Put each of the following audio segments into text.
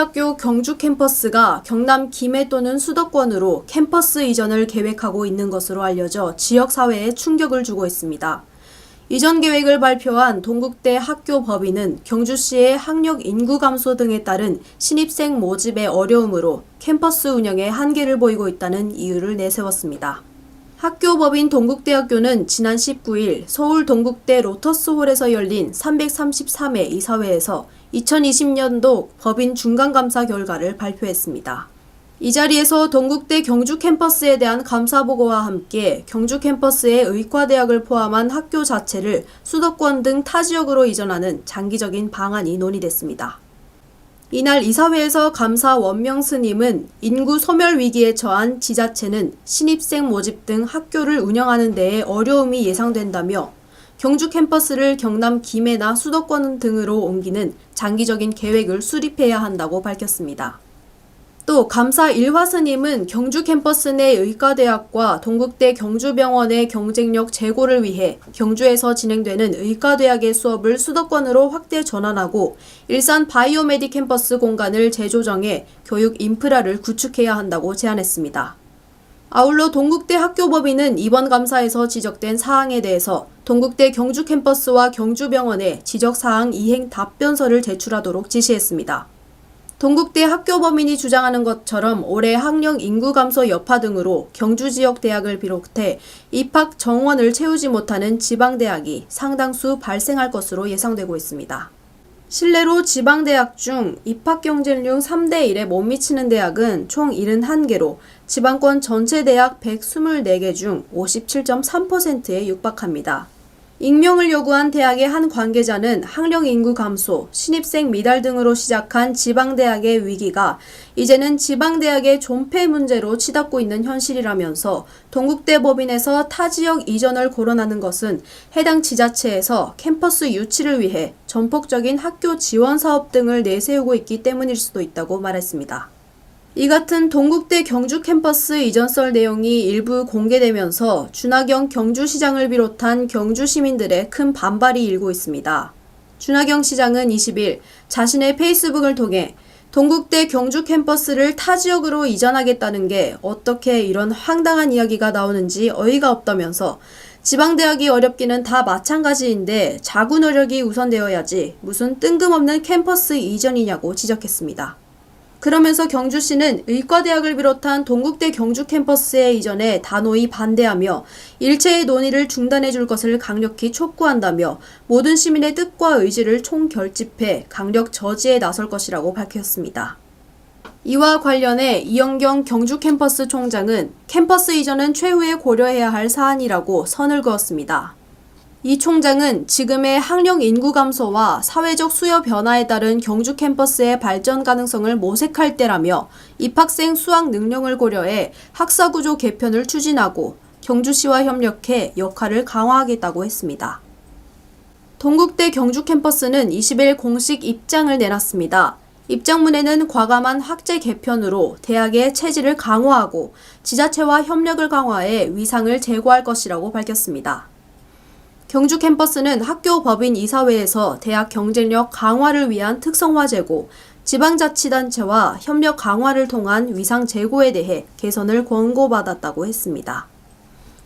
동국대학교 경주 캠퍼스가 경남 김해 또는 수도권으로 캠퍼스 이전을 계획하고 있는 것으로 알려져 지역사회에 충격을 주고 있습니다. 이전 계획을 발표한 동국대 학교법인은 경주시의 학력 인구 감소 등에 따른 신입생 모집의 어려움으로 캠퍼스 운영에 한계를 보이고 있다는 이유를 내세웠습니다. 학교법인 동국대학교는 지난 19일 서울 동국대 로터스홀에서 열린 333회 이사회에서 2020년도 법인 중간감사 결과를 발표했습니다. 이 자리에서 동국대 경주 캠퍼스에 대한 감사보고와 함께 경주 캠퍼스의 의과대학을 포함한 학교 자체를 수도권 등 타 지역으로 이전하는 장기적인 방안이 논의됐습니다. 이날 이사회에서 감사 원명 스님은 인구 소멸 위기에 처한 지자체는 신입생 모집 등 학교를 운영하는 데에 어려움이 예상된다며 경주 캠퍼스를 경남 김해나 수도권 등으로 옮기는 장기적인 계획을 수립해야 한다고 밝혔습니다. 또 감사 일화 스님은 경주 캠퍼스 내 의과대학과 동국대 경주병원의 경쟁력 제고를 위해 경주에서 진행되는 의과대학의 수업을 수도권으로 확대 전환하고 일산 바이오메디 캠퍼스 공간을 재조정해 교육 인프라를 구축해야 한다고 제안했습니다. 아울러 동국대 학교법인은 이번 감사에서 지적된 사항에 대해서 동국대 경주 캠퍼스와 경주병원에 지적사항 이행 답변서를 제출하도록 지시했습니다. 동국대 학교법인이 주장하는 것처럼 올해 학령 인구 감소 여파 등으로 경주 지역 대학을 비롯해 입학 정원을 채우지 못하는 지방대학이 상당수 발생할 것으로 예상되고 있습니다. 실내로 지방대학 중 입학 경쟁률 3대 1에 못 미치는 대학은 총 71개로 지방권 전체 대학 124개 중 57.3%에 육박합니다. 익명을 요구한 대학의 한 관계자는 학령 인구 감소, 신입생 미달 등으로 시작한 지방대학의 위기가 이제는 지방대학의 존폐 문제로 치닫고 있는 현실이라면서 동국대 법인에서 타 지역 이전을 거론하는 것은 해당 지자체에서 캠퍼스 유치를 위해 전폭적인 학교 지원 사업 등을 내세우고 있기 때문일 수도 있다고 말했습니다. 이 같은 동국대 경주 캠퍼스 이전설 내용이 일부 공개되면서 준하경 경주시장을 비롯한 경주 시민들의 큰 반발이 일고 있습니다. 준하경 시장은 20일 자신의 페이스북을 통해 동국대 경주 캠퍼스를 타 지역으로 이전하겠다는 게 어떻게 이런 황당한 이야기가 나오는지 어이가 없다면서 지방대학이 어렵기는 다 마찬가지인데 자구 노력이 우선되어야지 무슨 뜬금없는 캠퍼스 이전이냐고 지적했습니다. 그러면서 경주시는 의과대학을 비롯한 동국대 경주 캠퍼스의 이전에 단호히 반대하며 일체의 논의를 중단해 줄 것을 강력히 촉구한다며 모든 시민의 뜻과 의지를 총결집해 강력 저지에 나설 것이라고 밝혔습니다. 이와 관련해 이영경 경주 캠퍼스 총장은 캠퍼스 이전은 최후에 고려해야 할 사안이라고 선을 그었습니다. 이 총장은 지금의 학령 인구 감소와 사회적 수요 변화에 따른 경주 캠퍼스의 발전 가능성을 모색할 때라며 입학생 수학 능력을 고려해 학사구조 개편을 추진하고 경주시와 협력해 역할을 강화하겠다고 했습니다. 동국대 경주 캠퍼스는 20일 공식 입장을 내놨습니다. 입장문에는 과감한 학제 개편으로 대학의 체질을 강화하고 지자체와 협력을 강화해 위상을 제고할 것이라고 밝혔습니다. 경주 캠퍼스는 학교 법인 이사회에서 대학 경쟁력 강화를 위한 특성화제고 지방자치단체와 협력 강화를 통한 위상 제고에 대해 개선을 권고받았다고 했습니다.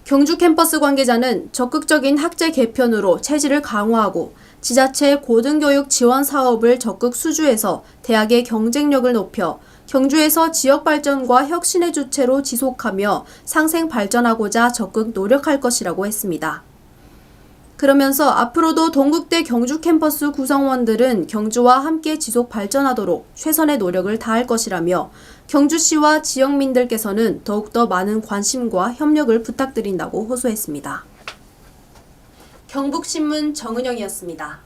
경주 캠퍼스 관계자는 적극적인 학제 개편으로 체질을 강화하고 지자체 고등교육 지원 사업을 적극 수주해서 대학의 경쟁력을 높여 경주에서 지역 발전과 혁신의 주체로 지속하며 상생 발전하고자 적극 노력할 것이라고 했습니다. 그러면서 앞으로도 동국대 경주 캠퍼스 구성원들은 경주와 함께 지속 발전하도록 최선의 노력을 다할 것이라며 경주시와 지역민들께서는 더욱더 많은 관심과 협력을 부탁드린다고 호소했습니다. 경북신문 정은영이었습니다.